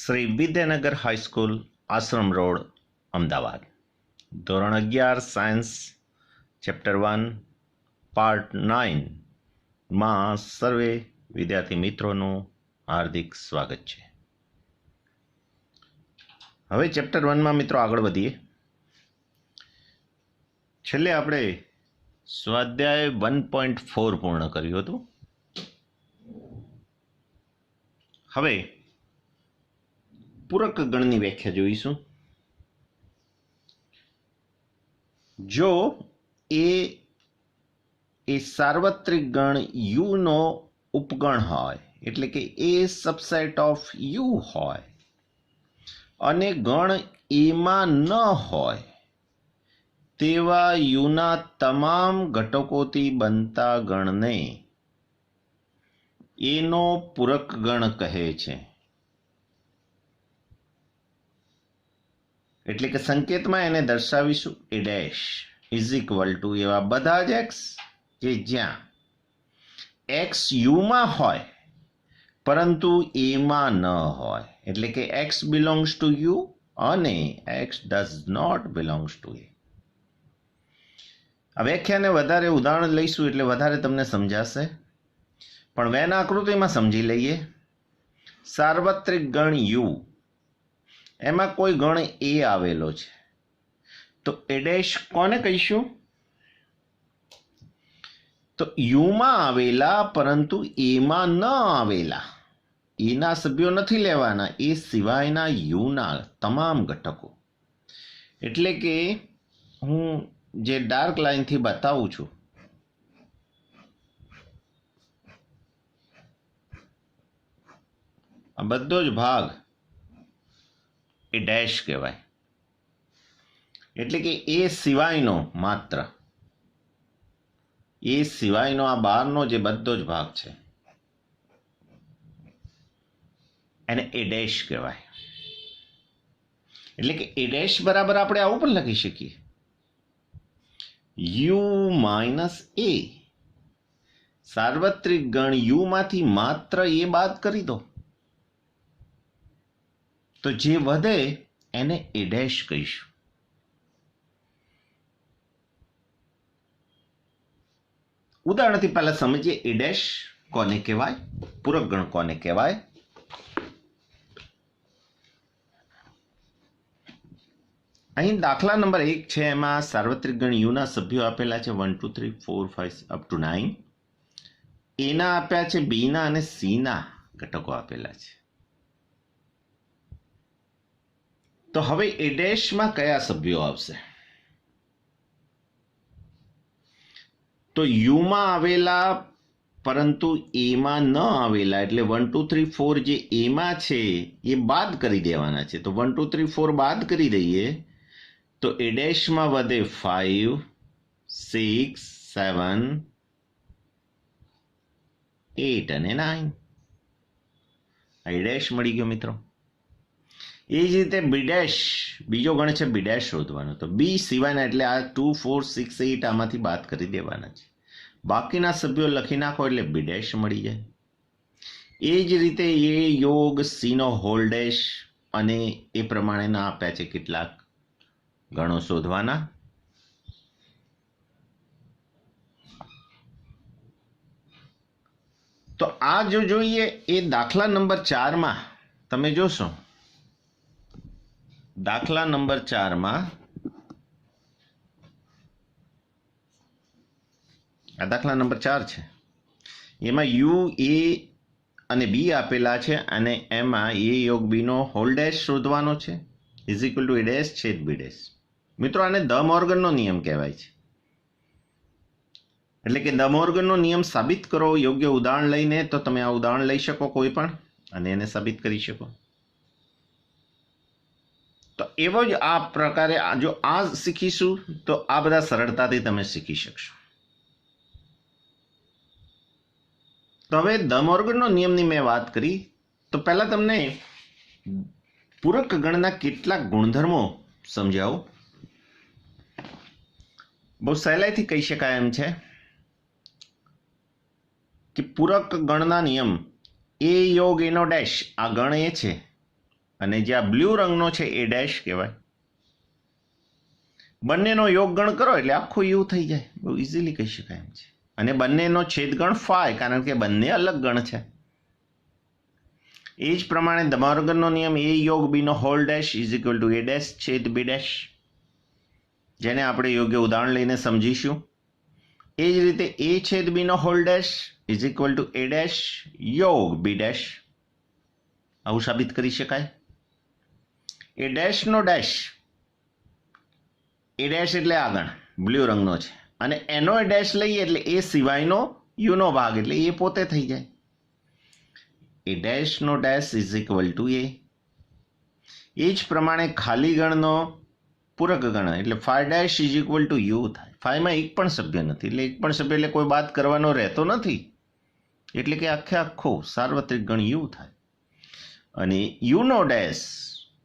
Shri Vidyanagar high school, આશ્રમ road, Ahmedabad. ધોરણ 11 science chapter 1 part 9માં સર્વે વિદ્યાર્થી મિત્રોનું હાર્દિક સ્વાગત છે. હવે ચેપ્ટર 1માં મિત્રો આગળ વધીએ. છેલ્લે આપણે સ્વાધ્યાય 1.4 પૂર્ણ કર્યું હતું. હવે પૂરક ગણની વ્યાખ્યા જોઈશું. જો એ સાર્વત્રિક ગણ યુ નો ઉપગણ હોય, એટલે કે એ સબસેટ ઓફ યુ હોય અને ગણ એમાં ન હોય તેવા યુના તમામ ઘટકોથી બનતા ગણને એનો પૂરક ગણ કહે છે. એટલે કે સંકેતમાં એને દર્શાવીશું એ ડેશ ઇઝ ઇક્વલ ટુ એવા બધા જ એક્સ કે જ્યાં એક્સ યુમાં હોય પરંતુ એમાં ન હોય, એટલે કે x belongs to U and x does not belongs to A. આ વ્યાખ્યાને વધારે ઉદાહરણ લઈશું એટલે વધારે તમને સમજાશે, પણ વેન આકૃતિમાં સમજી લઈએ. સાર્વત્રિક ગણ યુ, એમાં કોઈ ગણ એ આવેલો છે તો એ ડેશ કોને કહીશું? તો યુમાં આવેલા પરંતુ એમાં ન આવેલા એના સભ્યો નથી લેવાના, એ સિવાયના યુના તમામ ઘટકો. એટલે કે હું જે ડાર્ક લાઈનથી બતાવું છું, આ બધો જ ભાગ એ ડેશ કહેવાય. એટલે કે એ સિવાયનો માત્ર, એ સિવાયનો આ બહારનો જે બધો જ ભાગ છે એને એ ડેશ કહેવાય. એટલે કે એ ડેશ બરાબર આપણે આવું પણ લખી શકીએ, યુ માઇનસ એ. સાર્વત્રિક ગણ યુ માંથી માત્ર એ બાદ કરી દો તો જે વધે એને એ ડેશ કહીશું. ઉદાહરણથી પહેલા સમજીએ એ ડેશ કોને કહેવાય, પૂરક ગણ કોને કહેવાય. અહીં દાખલા નંબર 1 છે, એમાં સાર્વત્રિક ગણ યુના સભ્યો આપેલા છે 1 2 3 4 5 અપ ટુ 9. એના આપ્યા છે, બીના અને સીના ઘટકો આપેલા છે. તો હવે એ ડેશમાં કયા સભ્યો આવશે? તો યુમાં આવેલા પરંતુ એમાં ન આવેલા, એટલે 1 2 3 4 જે એમાં છે એ બાદ કરી દેવાના છે. તો 1 2 3 4 બાદ કરી દઈએ તો એ ડેશમાં વધે 5 6 7 8 અને 9. એ ડેશ મળી ગયો મિત્રો. એ જ રીતે બી ડેશ, બીજો ગણ છે બી ડેશ શોધવાનો. તો બી સિવાયના, એટલે આ 2 4 6 8 આમાંથી બાદ કરી દેવાના છે. બાકીના સભ્યો લખી નાખો એટલે બી ડેશ મળી જાય. એ જ રીતે એ યોગ સીનો હોલ ડેશ અને એ પ્રમાણેના આપ્યા છે કેટલાક ગણો શોધવાના. તો આ જો જોઈએ એ દાખલા નંબર 4માં તમે જોશો, દાખલા નંબર 4માં આ દાખલા નંબર 4 છે, એમાં યુ એ અને બી આપેલા છે અને એમાં એ યોગ બીનો હોલ ડેશ શોધવાનો છે is equal to A dash છેદ બી ડેશ. મિત્રો આને ધ મોર્ગનનો નિયમ કહેવાય છે. એટલે કે ધ મોર્ગનનો નિયમ સાબિત કરો યોગ્ય ઉદાહરણ લઈને, તો તમે આ ઉદાહરણ લઈ શકો કોઈ પણ અને એને સાબિત કરી શકો. તો એવો જ આ પ્રકારે જો આ શીખીશું તો આ બધા સરળતાથી તમે શીખી શકશો. તો હવે ધ મોર્ગનનો નિયમની મેં વાત કરી, તો પહેલા તમને પૂરક ગણના કેટલાક ગુણધર્મો સમજાવું. બહુ સહેલાઈથી કહી શકાય એમ છે કે પૂરક ગણના નિયમ એ યોગ એનો ડેશ, આ ગણ એ છે અને જે આ બ્લુ રંગનો છે એ ડેશ કહેવાય. બંનેનો યોગગણ કરો એટલે આખું યુ થઈ જાય. બહુ ઇઝીલી કહી શકાય એમ છે. અને બંનેનો છેદગણ ફાય, કારણ કે બંને અલગ ગણ છે. એ જ પ્રમાણે ધ મોર્ગનનો નિયમ એ યોગ બીનો whole dash is equal to A dash છેદ બી ડેશ, જેને આપણે યોગ્ય ઉદાહરણ લઈને સમજીશું. એ જ રીતે એ છેદ બીનો whole dash is equal to A dash યોગ બી ડેશ. આવું સાબિત કરી શકાય. એ ડેશનો ડેશ, એ ડેશ એટલે આગળ બ્લુ રંગનો છે, અને એનો એ ડેશ લઈએ એટલે એ સિવાયનો યુનો ભાગ, એટલે એ પોતે થઈ જાય. એ ડેશનો dash is equal to A. એ જ પ્રમાણે ખાલી ગણનો પૂરક ગણ એટલે phi dash is equal to U થાય. ફાઈમાં એક પણ સભ્ય નથી, એટલે એક પણ સભ્ય એટલે કોઈ બાદ કરવાનો રહેતો નથી, એટલે કે આખે આખો સાર્વત્રિક ગણ યુ થાય. અને યુનો dash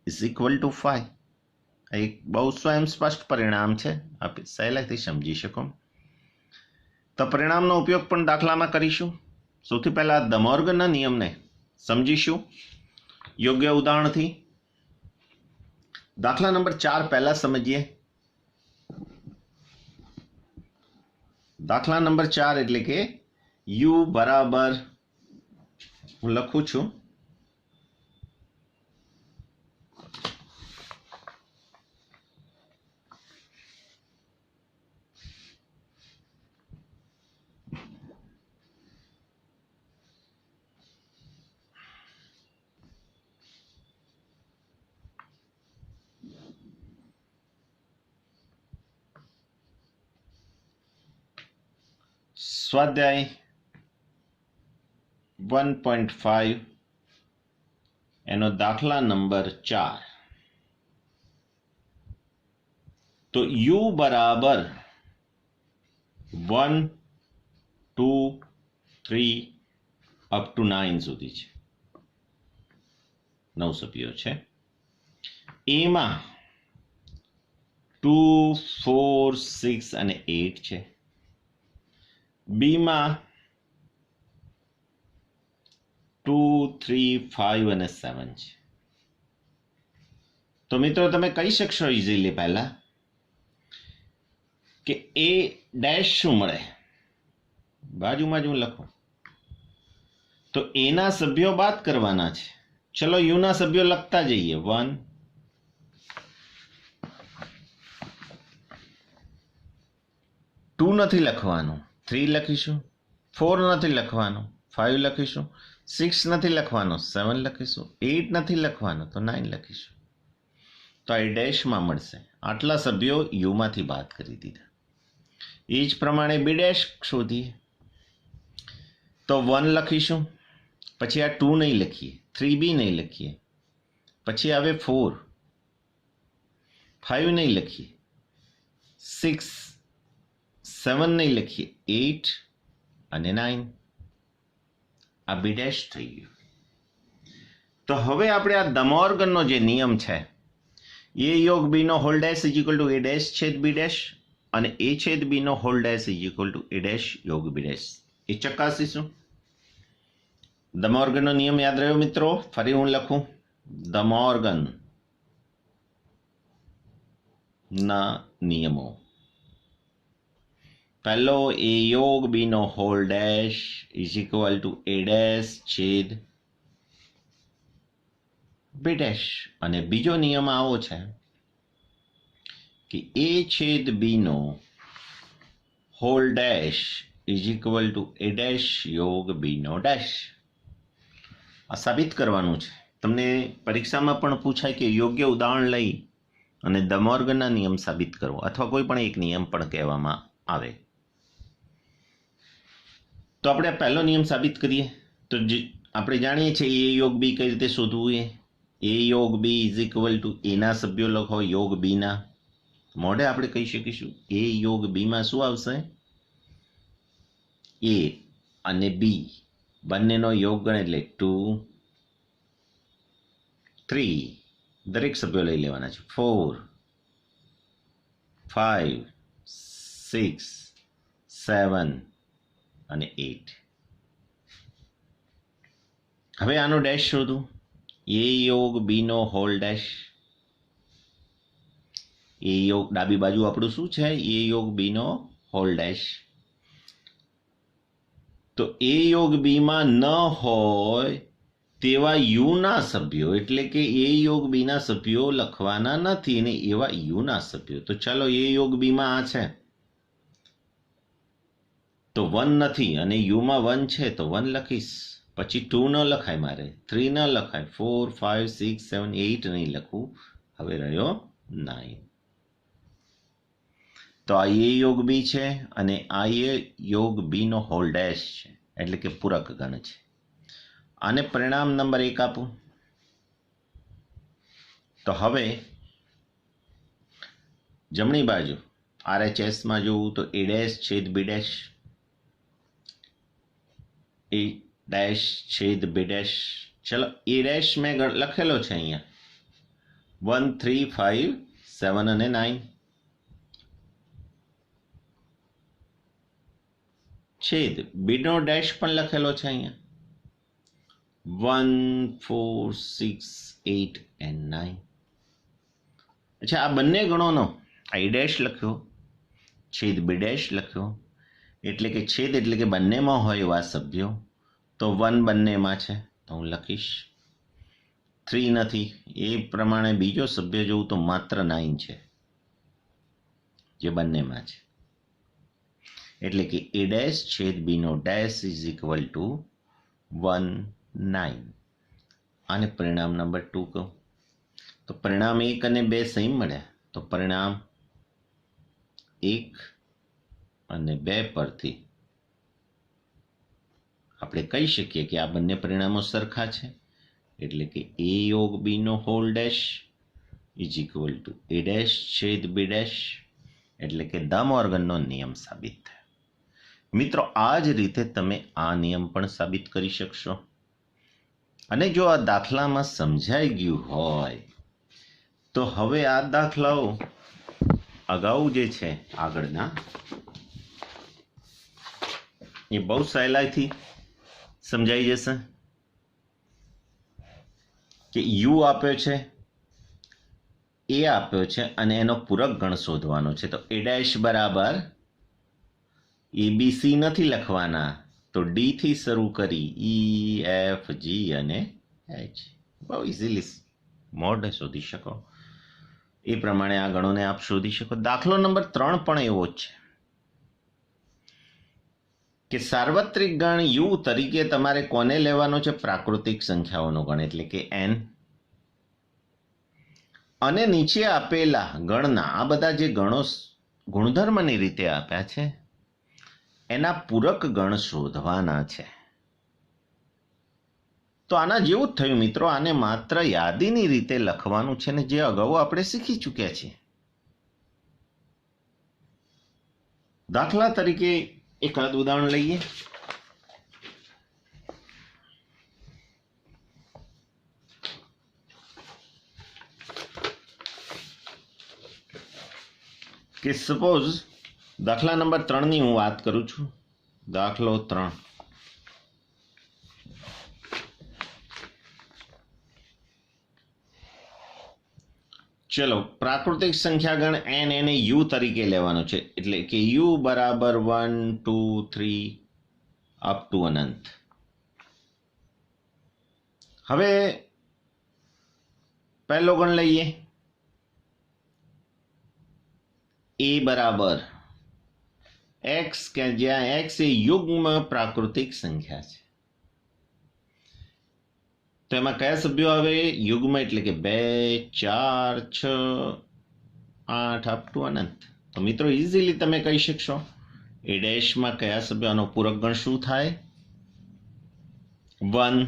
is equal to phi. એક બહુ સ્વયં સ્પષ્ટ પરિણામ છે, આપ સહેલાઈથી સમજી શકો. તો પરિણામનો ઉપયોગ પણ દાખલામાં કરીશું. સૌથી પહેલા ધ મોર્ગનના નિયમને સમજીશું યોગ્ય ઉદાહરણથી. દાખલા નંબર 4 પહેલા સમજીએ. દાખલા નંબર 4 એટલે કે યુ બરાબર, હું લખું છું, સ્વાધ્યાય 1.5 એનો દાખલા નંબર 4. તો યુ બરાબર 1, 2, 3 અપ ટુ 9 સુધી છે. 9 સભ્યો છે. એમાં 2, 4, 6 અને 8 છે. બીમાં 2, 3, 5 અને 7 છે. તો મિત્રો તમે કહી શકશો ઇઝીલી પહેલા કે એ ડેશ શું મળે. બાજુમાં જ હું લખું તો એના સભ્યો બાદ કરવાના છે. ચલો યુના સભ્યો લખતા જઈએ. 1, 2 નથી લખવાનું, 3 લખીશું. 4 નથી લખવાનું, 5 લખીશું. 6 નથી લખવાનું, 7 લખીશું. 8 નથી લખવાનું, તો 9 લખીશું. તો આ ડેશમાં મળશે. આટલા સભ્યો યુમાંથી બાદ કરી દીધા. એ જ પ્રમાણે બી ડેશ શોધીએ તો 1 લખીશું, પછી આ 2 નહીં લખીએ, 3b નહીં લખીએ, પછી આવે 4, 5 નહીં લખીએ, 6, 7 નહીં લખીએ, 8 અને 9. આ બી ડેશ થઈ ગયું. તો હવે આપણે આ ધ મોર્ગનનો જે નિયમ છે, એ યોગ બીનો whole dash is equal to A dash છેદ બી ડેશ અને એ છેદ બીનો whole dash is equal to A dash યોગ બી ડેશ, એ ચકાસીશું. ધ મોર્ગનનો નિયમ યાદ રહ્યો મિત્રો? ફરી હું લખું. ધ મોર્ગન ના નિયમો. પહેલો, એ યોગ બીનો whole dash is equal to A dash છેદ બી ડેશ. અને બીજો નિયમ આવો છે કે એ છેદ બીનો whole dash is equal to A dash યોગ બીનો ડેશ. આ સાબિત કરવાનું છે. તમને પરીક્ષામાં પણ પૂછાય કે યોગ્ય ઉદાહરણ લઈ અને ધ મોર્ગનના નિયમ સાબિત કરો, અથવા કોઈ પણ એક નિયમ પણ કહેવામાં આવે. તો આપણે પહેલો નિયમ સાબિત કરીએ. તો આપણે જાણીએ છીએ એ યોગ બી કઈ રીતે શોધવું. એ યોગ બી ઇઝ ઇક્વલ ટુ એના સભ્યો લખો યોગ બીના. મોઢે આપણે કહી શકીશું એ યોગ બીમાં શું આવશે? એ અને બી બંનેનો યોગગણ એટલે 2, 3, દરેક સભ્યો લઈ લેવાના છે. 4, 5, 6, 7 અને 8. હવે આનો ડેશ શોધું. એ યોગ બીનો હોલ ડેશ. એ યોગ ડાબી બાજુ આપણું શું છે? એ યોગ બીનો હોલ ડેશ. તો એ યોગ બીમાં ન હોય તેવા યુના સભ્યો, એટલે કે એ યોગ બીના સભ્યો લખવાના નથી અને એવા યુના સભ્યો. તો ચાલો એ યોગ બીમાં આ છે તો 1 નથી અને યુમાં 1 છે તો 1 લખીશ. પછી 2 ન લખાય, મારે 3 ન લખાય, 4 5 6 7 8 નહીં લખવું. હવે રહ્યો 9. તો આ એ યોગ બી છે અને આ એ યોગ બીનો હોલ ડેશ છે, એટલે કે પૂરક ગણ છે. આને પરિણામ નંબર 1 આપું. તો હવે જમણી બાજુ RHSમાં જોવું તો એ ડેશ છેદ બી ડેશ, એ ડેશ છેદ બી ડેશ. ચલો એ ડેશ મેં લખેલો છે અહીંયા 1 3 5 7 અને 9. છેદ બીનો ડેશ પણ લખેલો છે અહીંયા 1 4 6 8 and 9. અચ્છા, આ બંને ગણોનો આ ડેશ લખ્યો, છેદ બી ડેશ લખ્યો, એટલે કે છેદ એટલે કે બંનેમાં હોય એવા સભ્યો. તો 1 બંનેમાં છે તો હું લખીશ. 3 નથી, એ પ્રમાણે બીજો સભ્ય જોઉં તો માત્ર 9 છે જે બંનેમાં છે, એટલે કે એ ડેશ છેદ બીનો ડેશ ઇઝ ઇક્વલ ટુ 1 9. આને પરિણામ નંબર 2 કહું. તો પરિણામ 1 અને 2 સેમ મળ્યા, તો પરિણામ 1 અને 2 પરથી આપણે કહી શકીએ કે આ બંને પરિણામો સરખા છે, એટલે કે એ યોગ બીનો whole dash is equal to A dash છેદ બી ડેશ, એટલે કે દ મોર્ગનનો નિયમ સાબિત થયો. મિત્રો, આ જ રીતે તમે આ નિયમ પણ સાબિત કરી શકશો. અને જો આ દાખલામાં સમજાઈ ગયું હોય તો હવે આ દાખલાઓ અગાઉ જે છે આગળના એ બહુ સહેલાઈથી સમજાઈ જશે. કે યુ આપ્યો છે, એ આપ્યો છે અને એનો પૂરક ગણ શોધવાનો છે. તો એ ડેશ બરાબર ABC નથી લખવાના, તો ડી થી શરૂ કરી EFG અને H. બહુ ઇઝીલી મોડ શોધી શકો, એ પ્રમાણે આ ગણોને આપ શોધી શકો. દાખલો નંબર 3 પણ એવો જ છે કે સાર્વત્રિક ગણ યુ તરીકે તમારે કોને લેવાનો છે? પ્રાકૃતિક સંખ્યાઓનો ગણ, એટલે કે n. અને નીચે આપેલા ગણના આ બધા જે ગણો ગુણધર્મની રીતે આપ્યા છે એના પૂરક ગણ શોધવાના છે. તો આના જેવું જ થયું મિત્રો. આને માત્ર યાદીની રીતે લખવાનું છે ને જે અગાઉ આપણે શીખી ચૂક્યા છીએ. દાખલા તરીકે એકાદ ઉદાહરણ લઈએ. કે સપોઝ દાખલા નંબર 3 ની હું વાત કરું છું. દાખલો 3. ચલો, પ્રાકૃતિક સંખ્યા ગણ n એને યુ તરીકે લેવાનો છે, એટલે કે યુ બરાબર 1 2 3 અપ ટુ અનંત. હવે પહેલો ગણ લઈએ, એ બરાબર x, કે જ્યાં x એ યુગ્મ પ્રાકૃતિક સંખ્યા છે. તો એમાં કયા સભ્યો આવે? યુગ્મ, એટલે કે 2 4 6 8 અપ ટુ અનંત. તો મિત્રો ઇઝીલી તમે કહી શકશો એ ડેશમાં કયા સભ્યોનો પૂરક ગણ શું થાય? 1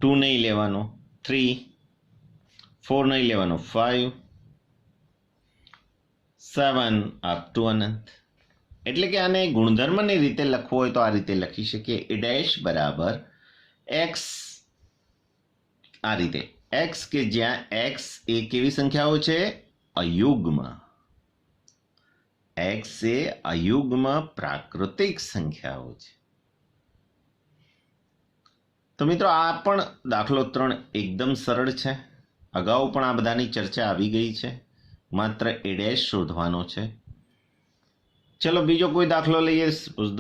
2 નહીં લેવાનો, 3 4 નહીં લેવાનો, 5 7 અપ ટુ અનંત. એટલે કે આને ગુણધર્મની રીતે લખવું હોય તો આ રીતે લખી શકીએ. એ ડેશ બરાબર x, આ રીતે x કે જ્યાં x એ કેવી સંખ્યાઓ છે? અયુગ્મ. x એ અયુગ્મ પ્રાકૃતિક સંખ્યાઓ છે. તો મિત્રો આ પણ દાખલો 3 એકદમ સરળ છે. અગાઉ પણ આ બધાની ચર્ચા આવી ગઈ છે. માત્ર એ ડેશ શોધવાનો છે. ચલો બીજો કોઈ દાખલો લઈએ.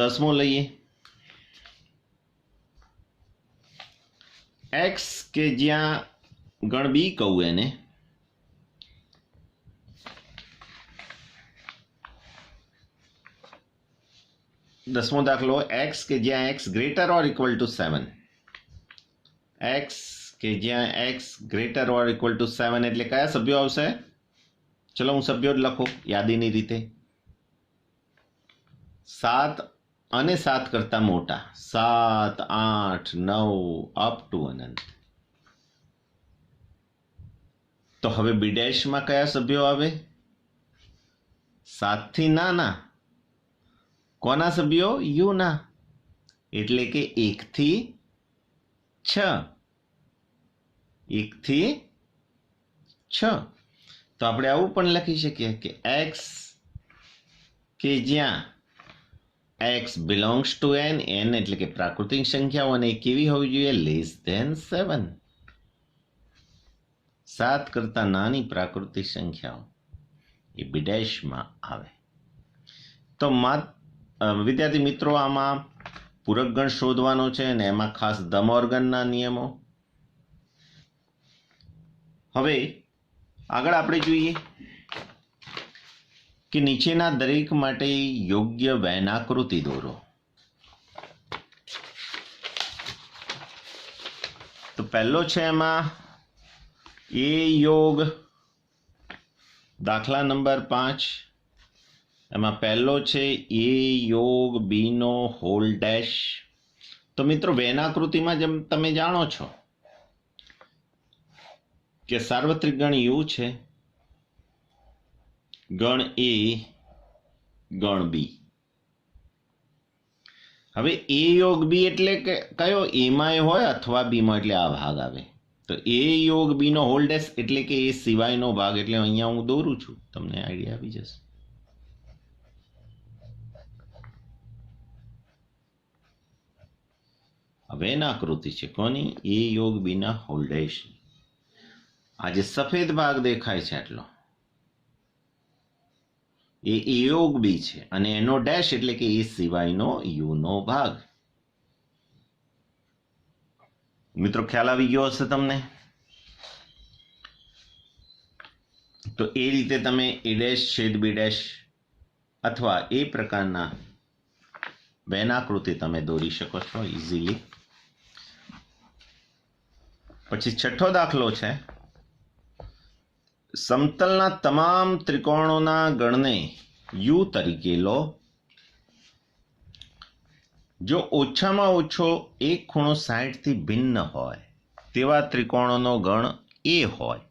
10મો લઈએ. એક્સ કે જ્યાં ગણ બી કહું એને, દસમો દાખલો, એક્સ કે જ્યાં x greater or equal to 7. X કે જ્યાં x greater or equal to 7 એટલે કયા સભ્યો આવશે? ચલો હું સભ્યો જ લખું યાદીની રીતે. 7 અને 7 કરતા મોટા, 7, 8, 9 અપ ટુ અનંત. તો હવે બી ડેશમાં કયા સભ્યો આવે? 7 થી નાના. કોના સભ્યો? યુના. એટલે કે 1 થી 6. 1 થી 6. તો આપણે આવું પણ લખી શકીએ કે એક્સ કે જ્યાં X belongs to N, N એટલે કે પ્રાકૃતિક સંખ્યાઓ, અને કેવી હોવી જોઈએ? Less than 7. 7 કરતા નાની પ્રાકૃતિક સંખ્યાઓ એ બી ડેશમાં આવે. તો વિદ્યાર્થી મિત્રો, આમાં પૂરક ગણ શોધવાનો છે અને એમાં ખાસ ધ મોર્ગનના નિયમો. હવે આગળ આપણે જોઈએ કે નીચેના દરેક માટે યોગ્ય વેનાકૃતિ દોરો. તો પહેલો છે એમાં એ યોગ, દાખલા નંબર 5. એમાં પહેલો છે એ યોગ બી નો હોલ ડેશ. તો મિત્રો વેનાકૃતિમાં જેમ તમે જાણો છો કે સાર્વત્રિક ગણ યુ છે, ગણ એ, ગણ બી. હવે એ યોગ બી એટલે કે કયો? એમાં હોય અથવા બીમાં, એટલે આ ભાગ આવે. તો એ યોગ બી નો હોલ ડેશ એટલે કે એ સિવાયનો ભાગ. એટલે અહીંયા હું દોરું છું, તમને આઈડિયા આવી જશે. વેનાકૃતિ છે કોની? એ યોગ બી ના હોલ ડેશ. આ જે સફેદ ભાગ દેખાય છે આટલો, એ યોગ બી છે, અને એનો ડેશ એટલે કે એ સિવાયનો યુ નો ભાગ. મિત્રો ખ્યાલ આવી ગયો હશે તમને? તો એ રીતે તમે એ ડેશ છેદ બી ડેશ અથવા એ પ્રકારના વેનાકૃતિ તમે દોરી શકો છો ઇઝીલી. પછી છઠ્ઠો દાખલો છે, સમતલના તમામ ત્રિકોણોના ગણને યુ તરીકે લો. જો ઓછામાં ઓછો એક ખૂણો 60 થી ભિન્ન હોય તેવા ત્રિકોણોનો ગણ એ હોય.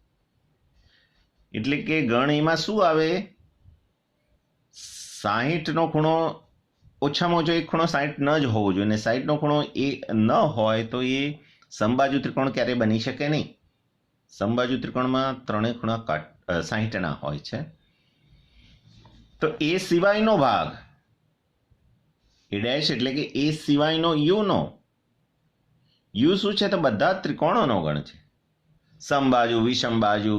એટલે કે ગણ એમાં શું આવે? 60નો ખૂણો, ઓછામાં ઓછો એક ખૂણો 60 ન જ હોવો જોઈએ, અને 60નો ખૂણો એ ન હોય તો એ સમબાજુ ત્રિકોણ ક્યારેય બની શકે નહીં. સમબાજુ ત્રિકોણમાં ત્રણેય ખૂણા 60ના હોય છે. તો એ સિવાયનો ભાગ, એ ડેશ એટલે કે એ સિવાયનો યુનો. યુ શું છે? તો બધા ત્રિકોણોનો ગણ છે. સમબાજુ, વિષમબાજુ,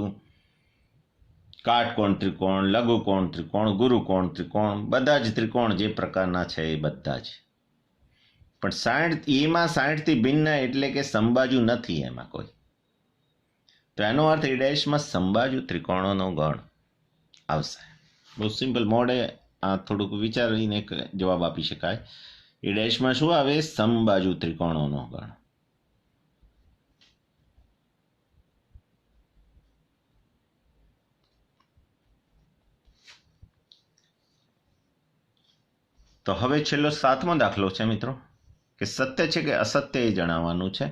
કાટકોણ ત્રિકોણ, લઘુકોણ ત્રિકોણ, ગુરુકોણ ત્રિકોણ, બધા જ ત્રિકોણ જે પ્રકારના છે એ બધા જ. પણ 60 એમાં 60 થી ભિન્ન એટલે કે સમબાજુ નથી એમાં કોઈ. તો એનો અર્થ એ ડેશમાં સમબાજુ ત્રિકોણોનો ગણ આવશે. બહુ સિમ્પલ મોડે આ થોડુંક વિચારીને જવાબ આપી શકાય. એ ડેશમાં શું આવે? સમબાજુ ત્રિકોણોનો ગણ. તો હવે છેલ્લો 7મો દાખલો છે મિત્રો, કે સત્ય છે કે અસત્ય એ જણાવવાનું છે.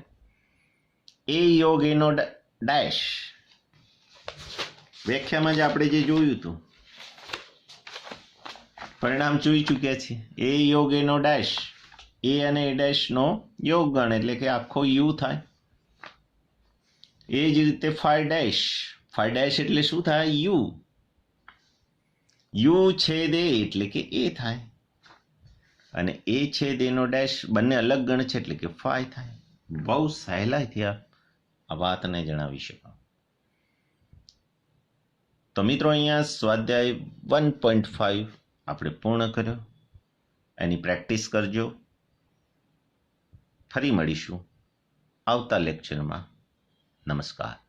એ યોગ એનો ડેશ. વ્યાખ્યામાં જ આપણે જે જોયું હતું, પરિણામ જોઈ ચૂક્યા છીએ. એ યોગ એનો ડેશ, એ અને એ ડેશનો યોગ ગણ એટલે કે આખો યુ થાય. એ જ રીતે ફાઈ ડેશ. ફાઈ ડેશ એટલે શું થાય? યુ. યુ છેદ એ એટલે કે એ થાય, અને એ છેદ એનો ડેશ બંને અલગ ગણ છે એટલે કે ફાઈ થાય. બહુ સહેલાઈથી આ વાતને જણાવી શકો. તો મિત્રો અહીંયા સ્વાધ્યાય 1.5 આપણે પૂર્ણ કર્યો. એની પ્રેક્ટિસ કરજો. ફરી મળીશું આવતા લેક્ચરમાં. નમસ્કાર.